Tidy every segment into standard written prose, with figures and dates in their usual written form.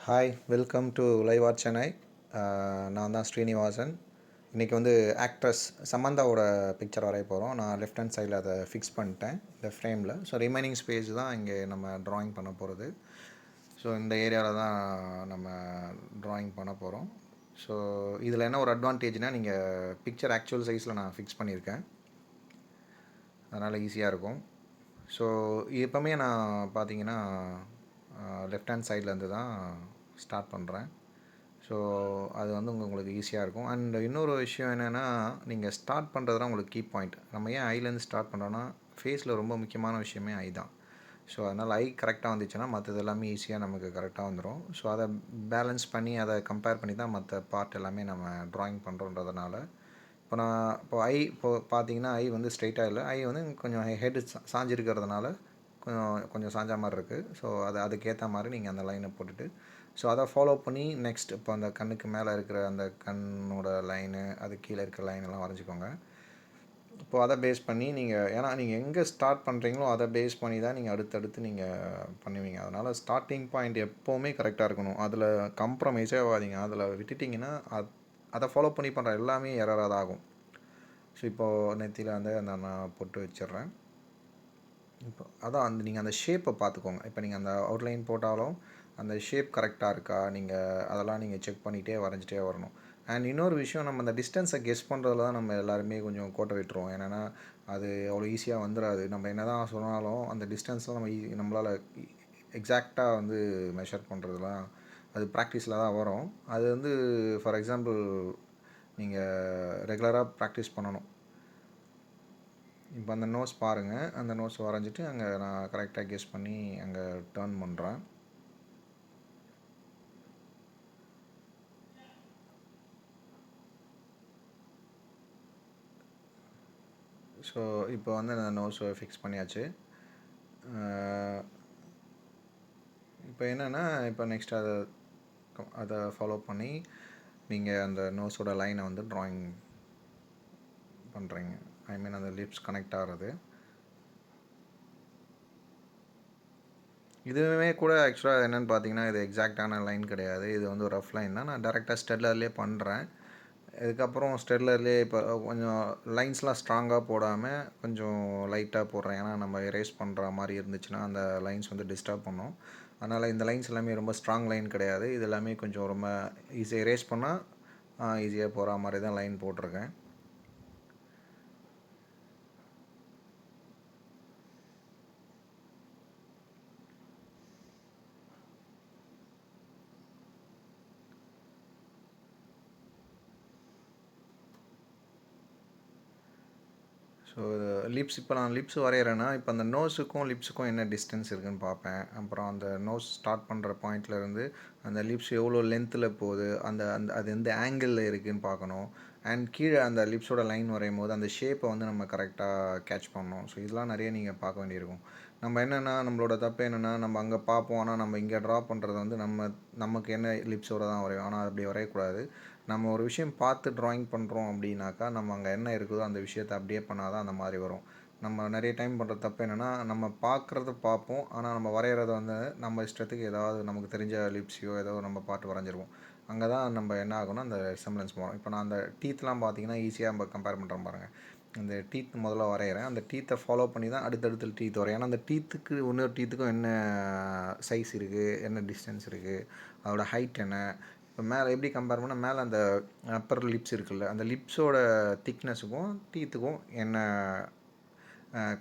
Hi, welcome to live R Chennai. நான் தான் ஸ்ரீனிவாசன். இன்றைக்கி வந்து ஆக்ட்ரஸ் சமந்தாவோட பிக்சர் வரைய போகிறோம். நான் லெஃப்ட் ஹேண்ட் சைடில் அதை ஃபிக்ஸ் பண்ணிட்டேன் இந்த ஃப்ரேமில். ஸோ ரிமைனிங் ஸ்பேஸ் தான் இங்கே நம்ம ட்ராயிங் பண்ண போகிறது. ஸோ இந்த ஏரியாவில் தான் நம்ம ட்ராயிங் பண்ண போகிறோம். ஸோ இதில் என்ன ஒரு அட்வான்டேஜ்னால், நீங்கள் பிக்சர் ஆக்சுவல் சைஸில் நான் ஃபிக்ஸ் பண்ணியிருக்கேன், அதனால் ஈஸியாக இருக்கும். ஸோ எப்போவுமே நான் பார்த்தீங்கன்னா லெஃப்ட் ஹேண்ட் சைட்லேருந்து தான் ஸ்டார்ட் பண்ணுறேன். ஸோ அது வந்து உங்களுக்கு ஈஸியாக இருக்கும். அண்ட் இன்னொரு விஷயம் என்னென்னா, நீங்கள் ஸ்டார்ட் பண்ணுறது தான் உங்களுக்கு கீ பாயிண்ட். நம்ம ஏன் ஐலேருந்து ஸ்டார்ட் பண்ணுறோன்னா, ஃபேஸில் ரொம்ப முக்கியமான விஷயமே ஐ தான். ஸோ அதனால் ஐ கரெக்டாக வந்துச்சுன்னா மற்றது எல்லாமே ஈஸியாக நமக்கு கரெக்டாக வந்துடும். ஸோ அதை பேலன்ஸ் பண்ணி அதை கம்பேர் பண்ணி தான் மற்ற பார்ட் எல்லாமே நம்ம ட்ராயிங் பண்ணுறோன்றதுனால, இப்போ பார்த்தீங்கன்னா ஐ வந்து ஸ்ட்ரைட்டாக இல்லை, ஐ வந்து கொஞ்சம் ஹெட் சாஞ்சிருக்கிறதுனால கொஞ்சம் சாஞ்ச மாதிரி இருக்குது. ஸோ அதுக்கேற்ற மாதிரி நீங்கள் அந்த லைனை போட்டுட்டு, ஸோ அதை ஃபாலோ பண்ணி நெக்ஸ்ட் இப்போ அந்த கண்ணுக்கு மேலே இருக்கிற அந்த கண்ணோட லைனு, அது கீழே இருக்கிற லைனெல்லாம் வரைஞ்சிக்கோங்க. இப்போது அதை பேஸ் பண்ணி நீங்கள், ஏன்னா நீங்கள் எங்கே ஸ்டார்ட் பண்ணுறீங்களோ அதை பேஸ் பண்ணி தான் நீங்கள் அடுத்தடுத்து நீங்கள் பண்ணுவீங்க. அதனால் ஸ்டார்டிங் பாயிண்ட் எப்போவுமே கரெக்டாக இருக்கணும். அதில் கம்ப்ரமைஸே ஆகாதீங்க. அதில் விட்டுட்டிங்கன்னா அதை ஃபாலோ பண்ணி பண்ணுற எல்லாமே எரராக தான் ஆகும். ஸோ இப்போது நெத்தியில் வந்து நான் போட்டு வச்சிடுறேன். இப்போ அதான் நீங்கள் அந்த ஷேப்பை பார்த்துக்கோங்க. இப்போ நீங்கள் அந்த அவுட்லைன் போட்டாலும் அந்த ஷேப் கரெக்டாக இருக்கா, அதெல்லாம் நீங்கள் செக் பண்ணிகிட்டே வரைஞ்சிட்டே வரணும். அண்ட் இன்னொரு விஷயம், நம்ம அந்த டிஸ்டன்ஸை கெஸ் பண்ணுறதுல தான் நம்ம எல்லாருமே கொஞ்சம் கோட்டை விட்டுருவோம். ஏன்னா அது அவ்வளோ ஈஸியாக வந்துடாது. நம்ம என்ன தான் சொன்னாலும் அந்த டிஸ்டன்ஸ்லாம் நம்மளால் எக்ஸாக்டாக வந்து மெஷர் பண்ணுறதுலாம் அது ப்ராக்டிஸில் தான் வரும். அது வந்து ஃபார் எக்ஸாம்பிள் நீங்கள் ரெகுலராக ப்ராக்டிஸ் பண்ணணும். இப்போ அந்த நோஸ் பாருங்கள், அந்த நோஸ் வரைஞ்சிட்டு அங்கே நான் கரெக்டாக கெஸ் பண்ணி அங்கே டர்ன் பண்ணுறேன். ஸோ இப்போ வந்து அந்த நோஸை ஃபிக்ஸ் பண்ணியாச்சு. இப்போ என்னென்னா, இப்போ நெக்ஸ்ட் அதை ஃபாலோ பண்ணி நீங்கள் அந்த நோஸோட லைனை வந்து ட்ராயிங் பண்ணுறீங்க. ஐ மீன் அந்த லிப்ஸ் கனெக்ட் ஆகிறது. இதுவுமே கூட ஆக்சுவலாக என்னென்னு பார்த்தீங்கன்னா, இது எக்ஸாக்டான லைன் கிடையாது. இது வந்து ஒரு ரஃப் லைன் தான். நான் டேரெக்டாக ஸ்டெட்லர்லேயே பண்ணுறேன். இதுக்கப்புறம் ஸ்டெட்லர்லேயே இப்போ கொஞ்சம் லைன்ஸ்லாம் ஸ்ட்ராங்காக போடாமல் கொஞ்சம் லைட்டாக போடுறேன். ஏன்னா நம்ம எரேஸ் பண்ணுற மாதிரி இருந்துச்சுன்னா அந்த லைன்ஸ் வந்து டிஸ்டர்ப் பண்ணும். அதனால் இந்த லைன்ஸ் எல்லாமே ரொம்ப ஸ்ட்ராங் லைன் கிடையாது. இது எல்லாமே கொஞ்சம் ரொம்ப ஈஸியாக எரேஸ் பண்ணால் ஈஸியாக போகிற மாதிரி தான் லைன் போட்டிருக்கேன். ஸோ இப்போ நான் லிப்ஸ் வரைகிறேன்னா, இப்போ அந்த நோஸுக்கும் லிப்ஸுக்கும் என்ன டிஸ்டன்ஸ் இருக்குதுன்னு பார்ப்பேன். அப்புறம் அந்த நோஸ் ஸ்டார்ட் பண்ணுற பாயிண்ட்லேருந்து அந்த லிப்ஸ் எவ்வளோ லென்த்தில் போகுது, அந்த அந்த அது எந்த ஆங்கிளில் இருக்குதுன்னு பார்க்கணும். அண்ட் கீழே அந்த லிப்ஸோட லைன் வரையும் போது அந்த ஷேப்பை வந்து நம்ம கரெக்டாக கேட்ச் பண்ணணும். ஸோ இதெல்லாம் நிறைய நீங்கள் பார்க்க வேண்டியிருக்கும். நம்ம என்னென்னா, நம்மளோட தப்பு என்னென்னா, நம்ம அங்கே பார்ப்போம், ஆனால் நம்ம இங்கே ட்ரா பண்ணுறது வந்து நமக்கு என்ன லிப்ஸோட தான் வரையும். ஆனால் அப்படி வரையக்கூடாது. நம்ம ஒரு விஷயம் பார்த்து ட்ராயிங் பண்ணுறோம் அப்படின்னாக்கா, நம்ம அங்கே என்ன இருக்குதோ அந்த விஷயத்தை அப்படியே பண்ணால் தான் அந்த மாதிரி வரும். நம்ம நிறைய டைம் பண்ணுற தப்பு என்னென்னா, நம்ம பார்க்குறத பார்ப்போம், ஆனால் நம்ம வரைகிறத வந்து நம்ம இஷ்டத்துக்கு ஏதாவது நமக்கு தெரிஞ்ச லிப்ஸையோ ஏதோ நம்ம பார்த்து வரைஞ்சிருவோம். அங்கே தான் நம்ம என்ன ஆகும்னா அந்த ரிசம்பிளன்ஸ் போகிறோம். இப்போ நான் அந்த டீத்லாம் பார்த்தீங்கன்னா ஈஸியாக நம்ம கம்பேர் பண்ணுறோம் பாருங்கள். அந்த டீத் முதல்ல வரைகிறேன். அந்த டீத்தை ஃபாலோ பண்ணி தான் அடுத்தடுத்து டீத் வரையும். ஏன்னா அந்த டீத்துக்கு இன்னொரு டீத்துக்கும் என்ன சைஸ் இருக்குது, என்ன டிஸ்டன்ஸ் இருக்குது, அதோட ஹைட் என்ன. இப்போ மேலே எப்படி கம்பேர் பண்ணால், மேலே அந்த அப்பர் லிப்ஸ் இருக்குல்ல, அந்த லிப்ஸோட திக்னஸுக்கும் டீத்துக்கும் என்ன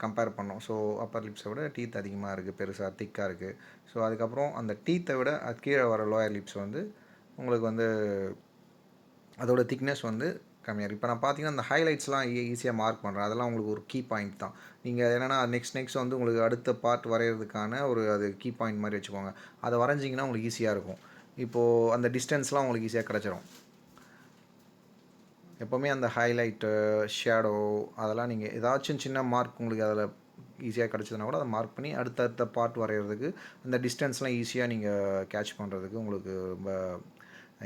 கம்பேர் பண்ணோம். ஸோ அப்பர் லிப்ஸை விட டீத் அதிகமாக இருக்குது, பெருசாக திக்காக இருக்குது. ஸோ அதுக்கப்புறம் அந்த டீத்தை விட அது கீழே வர லோயர் லிப்ஸ் வந்து உங்களுக்கு வந்து அதோட திக்னஸ் வந்து கம்மியாக இருக்குது. இப்போ நான் பார்த்தீங்கன்னா அந்த ஹைலைட்ஸ்லாம் ஈஸியாக மார்க் பண்ணுறேன். அதெல்லாம் உங்களுக்கு ஒரு கீ பாயிண்ட் தான். நீங்கள் என்னென்னா நெக்ஸ்ட் வந்து உங்களுக்கு அடுத்த பார்ட் வரைகிறதுக்கான அது கீ பாயிண்ட் மாதிரி வச்சுக்கோங்க. அதை வரைஞ்சிங்கன்னா உங்களுக்கு ஈஸியாக இருக்கும். இப்போது அந்த டிஸ்டன்ஸ்லாம் உங்களுக்கு ஈஸியாக கிடச்சிரும். எப்போவுமே அந்த ஹைலைட்டு, ஷேடோ அதெல்லாம் நீங்கள் ஏதாச்சும் சின்ன மார்க் உங்களுக்கு அதில் ஈஸியாக கிடச்சதுனா கூட அதை மார்க் பண்ணி அடுத்தடுத்த பார்ட் வரைகிறதுக்கு அந்த டிஸ்டன்ஸ்லாம் ஈஸியாக நீங்கள் கேட்ச் பண்ணுறதுக்கு உங்களுக்கு ரொம்ப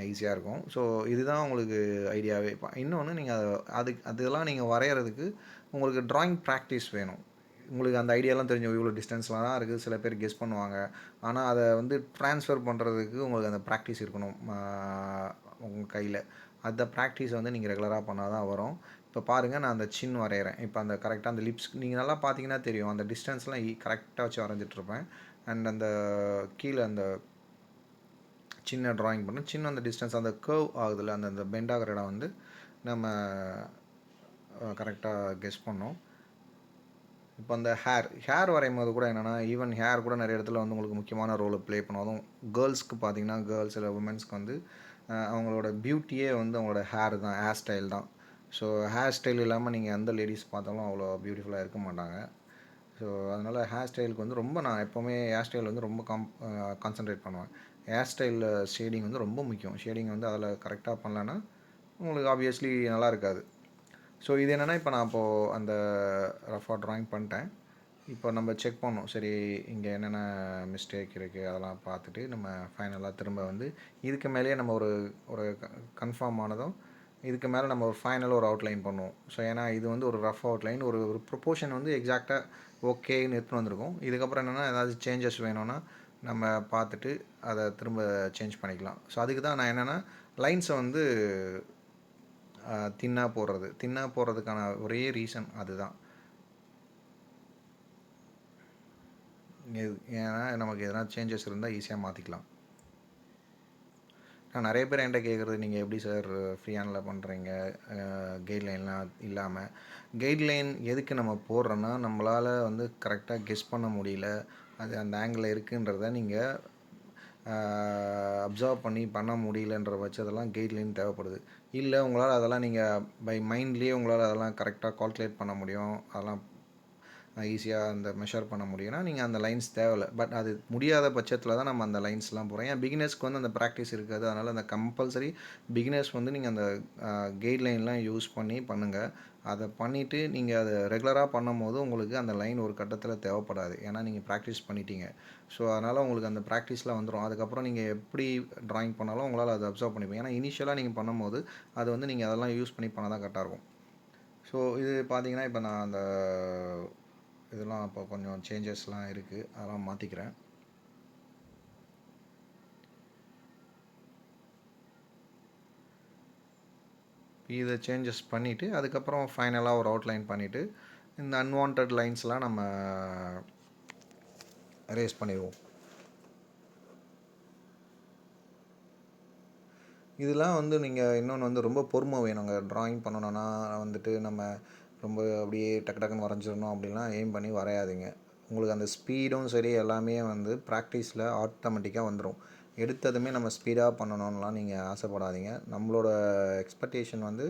ஈஸியாக இருக்கும். ஸோ இதுதான் உங்களுக்கு ஐடியாவே. இப்போ இன்னொன்று, நீங்கள் அதெல்லாம் நீங்கள் வரைகிறதுக்கு உங்களுக்கு ட்ராயிங் ப்ராக்டிஸ் வேணும். உங்களுக்கு அந்த ஐடியாலாம் தெரியும், இவ்வளோ டிஸ்டன்ஸ்லாம் தான் இருக்குது, சில பேர் கெஸ் பண்ணுவாங்க. ஆனால் அதை வந்து ட்ரான்ஸ்ஃபர் பண்ணுறதுக்கு உங்களுக்கு அந்த ப்ராக்டிஸ் இருக்கணும் உங்கள் கையில். அந்த ப்ராக்டிஸை வந்து நீங்கள் ரெகுலராக பண்ணால் தான் வரும். இப்போ பாருங்கள், நான் அந்த சின் வரைகிறேன். இப்போ அந்த கரெக்டாக அந்த லிப்ஸ் நீங்கள் நல்லா பார்த்தீங்கன்னா தெரியும், அந்த டிஸ்டன்ஸ்லாம் கரெக்டாக வச்சு வரைஞ்சிட்ருப்பேன். அண்ட் அந்த கீழே அந்த சின்ன ட்ராயிங் பண்ணேன். சின்ன அந்த டிஸ்டன்ஸ் அந்த கர்வ் ஆகுதுல்ல, அந்த அந்த பெண்ட் ஆகிற இடம் வந்து நம்ம கரெக்டாக கெஸ் பண்ணோம். இப்போ அந்த ஹேர் வரையும் போது கூட என்னென்னா, ஈவன் ஹேர் கூட நிறைய இடத்துல வந்து உங்களுக்கு முக்கியமான ரோலை ப்ளே பண்ணும். அதுவும் கேர்ள்ஸ்க்கு பார்த்தீங்கன்னா, கேர்ள்ஸ் இல்லை உமன்ஸ்க்கு வந்து அவங்களோட பியூட்டியே வந்து அவங்களோட ஹேர் தான், ஹேர் ஸ்டைல் தான். ஸோ ஹேர் ஸ்டைல் இல்லாமல் நீங்கள் எந்த லேடிஸ் பார்த்தாலும் அவ்வளோ பியூட்டிஃபுல்லாக இருக்க மாட்டாங்க. ஸோ அதனால் ஹேர் ஸ்டைலுக்கு வந்து ரொம்ப நான் எப்போவுமே ஹேர் ஸ்டைல் வந்து ரொம்ப கான்சன்ட்ரேட் பண்ணுவேன். ஹேர் ஸ்டைலில் ஷேடிங் வந்து ரொம்ப முக்கியம். ஷேடிங் வந்து அதில் கரெக்டாக பண்ணலன்னா உங்களுக்கு ஆப்வியஸ்லி நல்லா இருக்காது. ஸோ இது என்னென்னா, இப்போ நான் இப்போது அந்த ரஃபாக ட்ராயிங் பண்ணிட்டேன். இப்போ நம்ம செக் பண்ணோம், சரி இங்கே என்னென்ன மிஸ்டேக் இருக்குது அதெல்லாம் பார்த்துட்டு நம்ம ஃபைனலாக திரும்ப வந்து இதுக்கு மேலேயே நம்ம ஒரு ஒரு கன்ஃபார்ம் ஆனதும் இதுக்கு மேலே நம்ம ஒரு ஃபைனலாக ஒரு அவுட்லைன் பண்ணுவோம். ஸோ ஏன்னா இது வந்து ஒரு ரஃப் அவுட்லைன், ஒரு ஒரு ப்ரொப்போர்ஷன் வந்து எக்ஸாக்டாக ஓகேன்னு எடுத்துன்னு வந்திருக்கும். இதுக்கப்புறம் என்னென்னா ஏதாவது சேஞ்சஸ் வேணும்னா நம்ம பார்த்துட்டு அதை திரும்ப சேஞ்ச் பண்ணிக்கலாம். ஸோ அதுக்கு தான் நான் என்னென்னா லைன்ஸை வந்து தின்னாக போடுறதுக்கான ஒரே ரீசன் அதுதான். ஏன்னா நமக்கு எதனா சேஞ்சஸ் இருந்தால் ஈஸியாக மாற்றிக்கலாம். நான் நிறைய பேர் என்கிட்ட கேட்குறது, நீங்கள் எப்படி சார் ஃப்ரீ ஹேண்டில் பண்ணுறீங்க கைட்லைன்லாம் இல்லாமல்? கைட்லைன் எதுக்கு நம்ம போடுறோன்னா, நம்மளால் வந்து கரெக்டாக கெஸ் பண்ண முடியல, அது அந்த ஆங்கிளில் இருக்குன்றத நீங்கள் அப்சர்வ் பண்ண முடியலன்ற பட்சத்தெல்லாம் கைட்லைன் தேவைப்படுது. இல்லை உங்களால் அதெல்லாம் நீங்கள் பை மைண்ட்லேயே உங்களால் அதெல்லாம் கரெக்டாக கால்குலேட் பண்ண முடியும், அதெல்லாம் ஈஸியாக அந்த மெஷர் பண்ண முடியும்னா நீங்கள் அந்த லைன்ஸ் தேவையில்லை. பட் அது முடியாத பட்சத்தில் தான் நம்ம அந்த லைன்ஸ்லாம் போகிறோம். ஏன் பிகினர்ஸ்க்கு வந்து அந்த ப்ராக்டிஸ் இருக்காது. அதனால் அந்த கம்பல்சரி பிகினர்ஸ் வந்து நீங்கள் அந்த கைட்லைன்லாம் யூஸ் பண்ணி பண்ணுங்கள். அதை பண்ணிவிட்டு நீங்கள் அதை ரெகுலராக பண்ணும்போது உங்களுக்கு அந்த லைன் ஒரு கட்டத்தில் தேவைப்படாது. ஏன்னா நீங்கள் ப்ராக்டிஸ் பண்ணிட்டீங்க. ஸோ அதனால் உங்களுக்கு அந்த ப்ராக்டிஸ்லாம் வந்துடும். அதுக்கப்புறம் நீங்கள் எப்படி ட்ராயிங் பண்ணாலும் உங்களால் அதை அப்சர்வ் பண்ணிப்பீங்க. ஏன்னா இனிஷியலாக நீங்கள் பண்ணும்போது அது வந்து நீங்கள் அதெல்லாம் யூஸ் பண்ணி பண்ணால் தான் கரெக்டாக இருக்கும். ஸோ இது பார்த்தீங்கன்னா, இப்போ நான் அந்த இதெல்லாம் இப்போ கொஞ்சம் சேஞ்சஸ்லாம் இருக்குது, அதெல்லாம் மாற்றிக்கிறேன். இதை சேஞ்சஸ் பண்ணிவிட்டு அதுக்கப்புறம் ஃபைனலாக ஒரு அவுட்லைன் பண்ணிவிட்டு இந்த அன்வான்ட் லைன்ஸ்லாம் நம்ம எரேஸ் பண்ணிடுவோம். இதெல்லாம் வந்து நீங்கள் இன்னொன்று வந்து ரொம்ப பொறுமை வேணுங்க. ட்ராயிங் பண்ணணுன்னா வந்துட்டு நம்ம ரொம்ப அப்படியே டக்கு டக்குன்னு வரைஞ்சிடணும் அப்படின்லாம் எய்ம் பண்ணி வரையாதீங்க. உங்களுக்கு அந்த ஸ்பீடும் சரி எல்லாமே வந்து ப்ராக்டிஸில் ஆட்டோமேட்டிக்காக வந்துடும். எடுத்ததுமே நம்ம ஸ்பீடாக பண்ணணும்லாம் நீங்கள் ஆசைப்படாதீங்க. நம்மளோட எக்ஸ்பெக்டேஷன் வந்து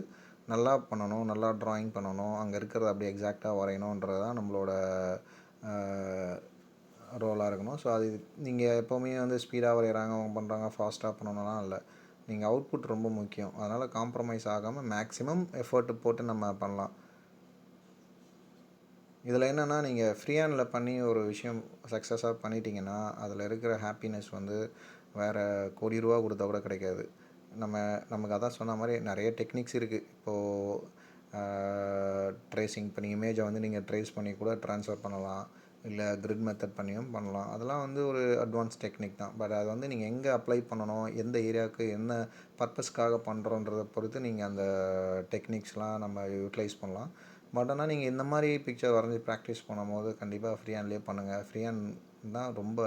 நல்லா பண்ணணும், நல்லா ட்ராயிங் பண்ணணும், அங்கே இருக்கிறத அப்படியே எக்ஸாக்டாக வரையணுன்றது தான் நம்மளோட ரோலாக இருக்கணும். ஸோ அது நீங்கள் எப்போவுமே வந்து ஸ்பீடாக வரைகிறாங்க, அவங்க பண்ணுறாங்க, ஃபாஸ்ட்டாக பண்ணணும்லாம் இல்லை. நீங்கள் அவுட்புட் ரொம்ப முக்கியம். அதனால் காம்ப்ரமைஸ் ஆகாமல் மேக்ஸிமம் எஃபர்ட் போட்டு நம்ம பண்ணலாம். இதில் என்னென்னா, நீங்கள் ஃப்ரீ ஹேண்டில் பண்ணி ஒரு விஷயம் சக்ஸஸாக பண்ணிட்டீங்கன்னா அதில் இருக்கிற ஹாப்பினஸ் வந்து வேறு கோடி ரூபா கொடுத்தா கூட கிடைக்காது. நமக்கு அதான் சொன்ன மாதிரி நிறைய டெக்னிக்ஸ் இருக்குது. இப்போது ட்ரேசிங் இப்போ நீங்கள் இமேஜை வந்து நீங்கள் ட்ரேஸ் பண்ணி கூட ட்ரான்ஸ்ஃபர் பண்ணலாம், இல்லை கிரிட் மெத்தட் பண்ணியும் பண்ணலாம். அதெல்லாம் வந்து ஒரு அட்வான்ஸ் டெக்னிக் தான். பட் அது வந்து நீங்கள் எங்கே அப்ளை பண்ணணும், எந்த ஏரியாவுக்கு என்ன பர்பஸ்க்காக பண்ணுறோன்றதை பொறுத்து நீங்கள் அந்த டெக்னிக்ஸ்லாம் நம்ம யூட்டிலைஸ் பண்ணலாம். பட் ஆனால் நீங்கள் இந்த மாதிரி பிக்சர் வரைஞ்சி ப்ராக்டிஸ் பண்ணும்போது கண்டிப்பாக ஃப்ரீ ஹேண்ட்லேயே பண்ணுங்கள். ஃப்ரீ ஹேண்ட் தான் ரொம்ப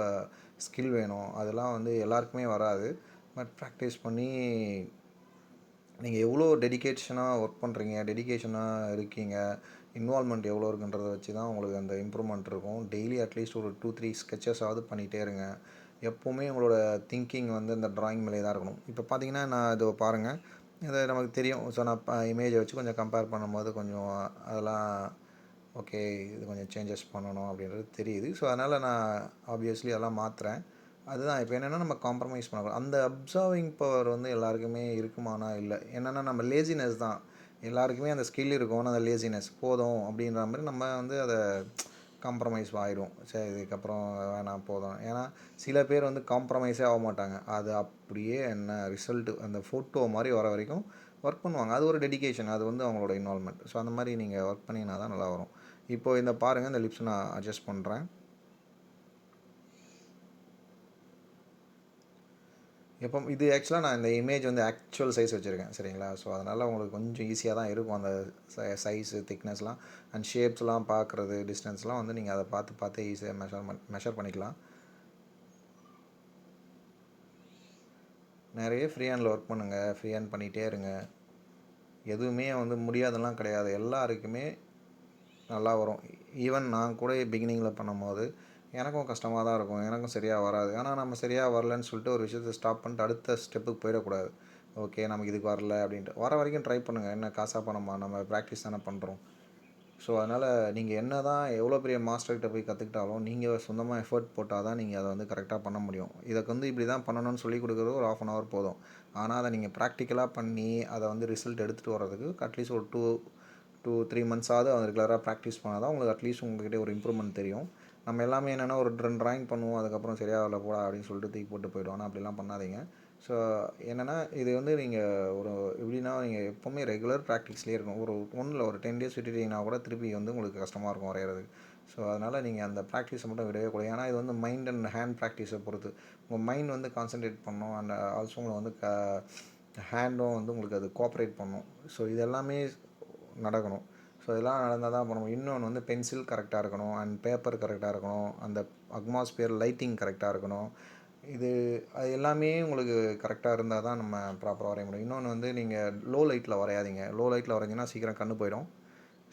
ஸ்கில் வேணும். அதெல்லாம் வந்து எல்லாருக்குமே வராது. பட் ப்ராக்டிஸ் பண்ணி நீங்கள் எவ்வளோ டெடிகேஷனாக ஒர்க் பண்ணுறீங்க, டெடிகேஷனாக இருக்கீங்க, இன்வால்மெண்ட் எவ்வளோ இருக்குன்றதை வச்சு தான் உங்களுக்கு அந்த இம்ப்ரூவ்மெண்ட் இருக்கும். டெய்லி அட்லீஸ்ட் ஒரு 2-3 ஸ்கெச்சஸாவது பண்ணிகிட்டே இருங்க. எப்போவுமே உங்களோட திங்கிங் வந்து இந்த ட்ராயிங் மேலே தான் இருக்கணும். இப்போ பார்த்தீங்கன்னா, நான் இது பாருங்கள், இது நமக்கு தெரியும். ஸோ நான் இமேஜை வச்சு கொஞ்சம் கம்பேர் பண்ணும்போது கொஞ்சம் அதெல்லாம் ஓகே, இது கொஞ்சம் சேஞ்சஸ் பண்ணணும் அப்படின்றது தெரியுது. ஸோ அதனால் நான் ஆப்வியஸ்லி அதெல்லாம் மாற்றுறேன். அதுதான் இப்போ என்னென்னா, நம்ம காம்ப்ரமைஸ் பண்ணக்கூடாது. அந்த அப்சர்விங் பவர் வந்து எல்லாருக்குமே இருக்குமானா இல்லை. என்னென்னா நம்ம லேசினஸ் தான். எல்லாருக்குமே அந்த ஸ்கில் இருக்கும், ஆனால் அந்த லேசினஸ் போதும் அப்படின்ற மாதிரி நம்ம வந்து அதை காம்ப்ரமைஸ் ஆகிடும். சரி இதுக்கப்புறம் வேணாம் போதும். ஏன்னா சில பேர் வந்து காம்ப்ரமைஸே ஆக மாட்டாங்க. அது அப்படியே என்ன ரிசல்ட்டு அந்த ஃபோட்டோ மாதிரி வர வரைக்கும் ஒர்க் பண்ணுவாங்க. அது ஒரு டெடிகேஷன், அது வந்து அவங்களோட இன்வால்மெண்ட். ஸோ அந்த மாதிரி நீங்கள் ஒர்க் பண்ணிங்கன்னா தான் நல்லா வரும். இப்போது இந்த பாருங்கள், இந்த லிப்ஸ் நான் அட்ஜஸ்ட் பண்ணுறேன். இப்போ இது ஆக்சுவலாக நான் இந்த இமேஜ் வந்து ஆக்சுவல் சைஸ் வச்சுருக்கேன், சரிங்களா? ஸோ அதனால் உங்களுக்கு கொஞ்சம் ஈஸியாக தான் இருக்கும் அந்த சைஸு, திக்னஸ்லாம் அண்ட் ஷேப்ஸ்லாம் பார்க்குறது, டிஸ்டன்ஸ்லாம் வந்து நீங்கள் அதை பார்த்து பார்த்து ஈஸியாக மெஷர் பண்ணிக்கலாம். நிறைய ஃப்ரீ ஹேண்டில் ஒர்க் பண்ணுங்கள், ஃப்ரீ ஹேண்ட் பண்ணிகிட்டே இருங்க. எதுவுமே வந்து முடியாதெல்லாம் கிடையாது, எல்லாருக்குமே நல்லா வரும். ஈவன் நான் கூட பிகினிங்கில் பண்ணும்போது எனக்கும் கஷ்டமாக தான் இருக்கும், எனக்கும் சரியாக வராது. ஆனால் நம்ம சரியாக வரலன்னு சொல்லிட்டு ஒரு விஷயத்தை ஸ்டாப் பண்ணிட்டு அடுத்த ஸ்டெப்புக்கு போயிடக்கூடாது. ஓகே, நமக்கு இதுக்கு வரல அப்படின்ட்டு வர வரைக்கும் ட்ரை பண்ணுங்கள். என்ன காசாக பணமா, நம்ம ப்ராக்டிஸ் தானே பண்ணுறோம். ஸோ அதனால் நீங்கள் என்ன தான் எவ்வளோ பெரிய மாஸ்டர்கிட்ட போய் கற்றுக்கிட்டாலும் நீங்கள் சொந்தமாக எஃபர்ட் போட்டால் தான் நீங்கள் அதை வந்து கரெக்டாக பண்ண முடியும். இதுக்கு வந்து இப்படி தான் பண்ணணும்னு சொல்லி கொடுக்குறது ஒரு 1/2 hour போதும். ஆனால் அதை நீங்கள் ப்ராக்டிக்கலாக பண்ணி அதை வந்து ரிசல்ட் எடுத்துகிட்டு வர்றதுக்கு அட்லீஸ்ட் ஒரு 2-3 மந்த்ஸாவது அதை ரெகுலராக ப்ராக்டிஸ் பண்ணால் தான் உங்களுக்கு அட்லீஸ்ட் உங்கள்கிட்ட ஒரு இம்ப்ரூவ்மெண்ட் தெரியும். நம்ம எல்லாமே என்னென்னா ஒரு ட்ராயிங் பண்ணுவோம், அதுக்கப்புறம் சரியாக வரல போடா அப்படின்னு சொல்லிட்டு தூக்கி போட்டு போய்டும். ஆனால் அப்படிலாம் பண்ணாதீங்க. ஸோ என்னென்னா இது வந்து நீங்கள் ஒரு எப்படின்னா நீங்கள் எப்போவுமே ரெகுலர் ப்ராக்டிஸ்லேயே இருக்கணும். ஒன்றில் ஒரு 10 days விட்டுட்டிங்கன்னா கூட திருப்பி வந்து உங்களுக்கு கஷ்டமாக இருக்கும் வரைகிறதுக்கு. ஸோ அதனால் நீங்கள் அந்த ப்ராக்டிஸை மட்டும் விடவே கூடாது. ஏன்னா இது வந்து மைண்ட் அண்ட் ஹேண்ட் ப்ராக்டிஸை பொறுத்து. உங்கள் மைண்ட் வந்து கான்சன்ட்ரேட் பண்ணணும் அண்ட் ஆல்சோ உங்களை வந்து ஹேண்டும் வந்து உங்களுக்கு அது கோஆப்ரேட் பண்ணணும். ஸோ இது எல்லாமே நடக்கணும். ஸோ இதெல்லாம் நடந்தால் தான் பண்ணணும். இன்னொன்று வந்து பென்சில் கரெக்டாக இருக்கணும் அண்ட் பேப்பர் கரெக்டாக இருக்கணும், அந்த அட்மாஸ்பியர் லைட்டிங் கரெக்டாக இருக்கணும். அது எல்லாமே உங்களுக்கு கரெக்டாக இருந்தால் தான் நம்ம ப்ராப்பராக வரைய முடியும். இன்னொன்று வந்து நீங்கள் லோ லைட்டில் வரையாதீங்க. லோ லைட்டில் வரைஞ்சிங்கன்னா சீக்கிரம் கண்ணு போயிடும்.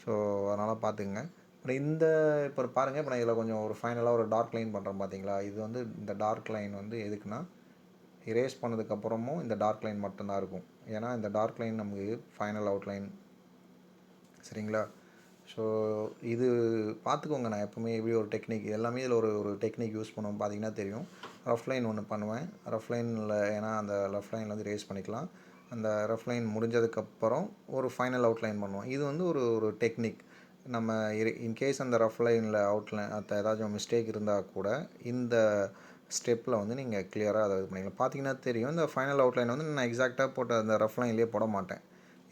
ஸோ அதனால் பார்த்துக்குங்க. அப்புறம் இப்போ பாருங்கள், இப்போ நான் இதில் கொஞ்சம் ஒரு ஃபைனலாக ஒரு டார்க் லைன் பண்ணுறேன் பார்த்தீங்களா? இது வந்து இந்த டார்க் லைன் வந்து எதுக்குன்னா இரேஸ் பண்ணதுக்கப்புறமும் இந்த டார்க் லைன் மட்டும்தான் இருக்கும். ஏன்னா இந்த டார்க் லைன் நமக்கு ஃபைனல் அவுட்லைன், சரிங்களா? ஸோ இது பார்த்துக்கோங்க. நான் எப்போவுமே எப்படி ஒரு டெக்னிக் எல்லாமே இதில் ஒரு டெக்னிக் யூஸ் பண்ணுவோம், பார்த்தீங்கன்னா தெரியும். ரஃப் லைன் ஒன்று பண்ணுவேன். ரஃப் லைனில் ஏன்னா அந்த ரஃப் லைனில் வந்து ரேஸ் பண்ணிக்கலாம். அந்த ரஃப் லைன் முடிஞ்சதுக்கப்புறம் ஒரு ஃபைனல் அவுட்லைன் பண்ணுவோம். இது வந்து ஒரு டெக்னிக். நம்ம இன்கேஸ் அந்த ரஃப் லைனில் அவுட்லைன் ஏதாச்சும் மிஸ்டேக் இருந்தால் கூட இந்த ஸ்டெப்பில் வந்து நீங்கள் கிளியராக அதை இது பண்ணிக்கலாம். பார்த்தீங்கன்னா தெரியும், இந்த ஃபைனல் அவுட்லைன் வந்து நான் எக்ஸாக்டாக போட்ட அந்த ரஃப் லைன்லேயே போட மாட்டேன்.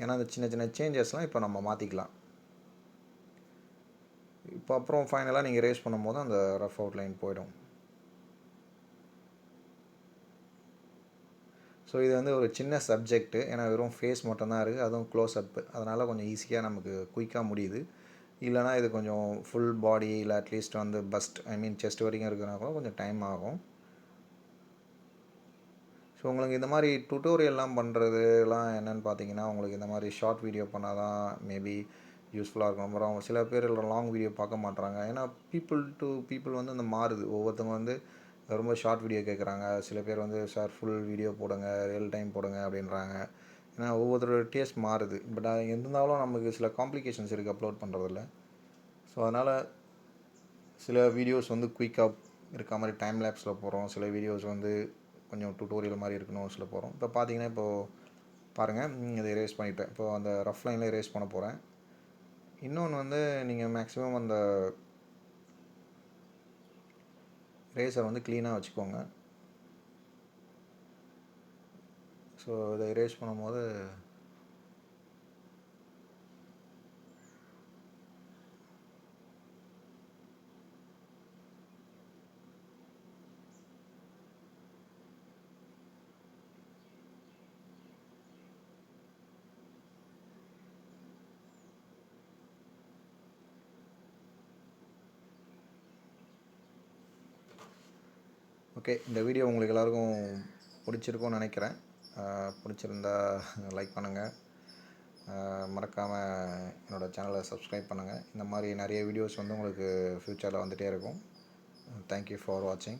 ஏன்னா அந்த சின்ன சின்ன சேஞ்சஸ்லாம் இப்போ நம்ம மாற்றிக்கலாம். இப்போ அப்புறம் ஃபைனலாக நீங்கள் ரேஸ் பண்ணும்போது அந்த ரஃப் அவுட்லைன் போயிடும். ஸோ இது வந்து ஒரு சின்ன சப்ஜெக்ட்டு. ஏன்னா வெறும் ஃபேஸ் மட்டும்தான் இருக்குது, அதுவும் க்ளோஸ் அப்பு. அதனால் கொஞ்சம் ஈஸியாக நமக்கு குயிக்காக முடியுது. இல்லைனா இது கொஞ்சம் ஃபுல் பாடி இல்லை அட்லீஸ்ட் வந்து பஸ்ட் செஸ்ட் வரைக்கும் இருக்குன்னா கூட கொஞ்சம் டைம் ஆகும். ஸோ உங்களுக்கு இந்த மாதிரி டுட்டோரியல்லாம் பண்ணுறதுலாம் என்னென்னு பார்த்தீங்கன்னா, உங்களுக்கு இந்த மாதிரி ஷார்ட் வீடியோ பண்ணால் தான் மேபி யூஸ்ஃபுல்லாக இருக்கும். அப்புறம் சில பேர் லாங் வீடியோ பார்க்க மாட்றாங்க. ஏன்னா பீப்புள் டு பீப்புள் வந்து அந்த மாறுது. ஒவ்வொருத்தவங்க வந்து ரொம்ப ஷார்ட் வீடியோ கேட்குறாங்க. சில பேர் வந்து சார் ஃபுல் வீடியோ போடுங்க, ரியல் டைம் போடுங்க அப்படின்றாங்க. ஏன்னா ஒவ்வொருத்தரோட டேஸ்ட் மாறுது. பட் இருந்தாலும் நமக்கு சில காம்ப்ளிகேஷன்ஸ் இருக்குது அப்லோட் பண்ணுறதில்ல. ஸோ அதனால் சில வீடியோஸ் வந்து குயிக்காக இருக்க மாதிரி டைம் லேப்ஸில் போகிறோம். சில வீடியோஸ் வந்து கொஞ்சம் டுட்டோரியல் மாதிரி இருக்கணும் சில போகிறோம். இப்போ பார்த்தீங்கன்னா, இப்போது பாருங்கள், இதை எரேஸ் பண்ணிவிட்டேன். இப்போது அந்த ரஃப் லைனில் எரேஸ் பண்ண போகிறேன். இன்னொன்று வந்து நீங்கள் மேக்ஸிமம் அந்த ரேசர் வந்து க்ளீனாக வச்சுக்கோங்க. ஸோ இதை எரேஸ் பண்ணும்போது ஓகே, இந்த வீடியோ உங்களுக்கு எல்லாருக்கும் பிடிச்சிருக்கும்னு நினைக்கிறேன். பிடிச்சிருந்தா லைக் பண்ணுங்கள். மறக்காமல் என்னோடய சேனலை சப்ஸ்கிரைப் பண்ணுங்கள். இந்த மாதிரி நிறைய வீடியோஸ் வந்து உங்களுக்கு ஃப்யூச்சரில் வந்துகிட்டே இருக்கும். தேங்க்யூ ஃபார் வாட்சிங்.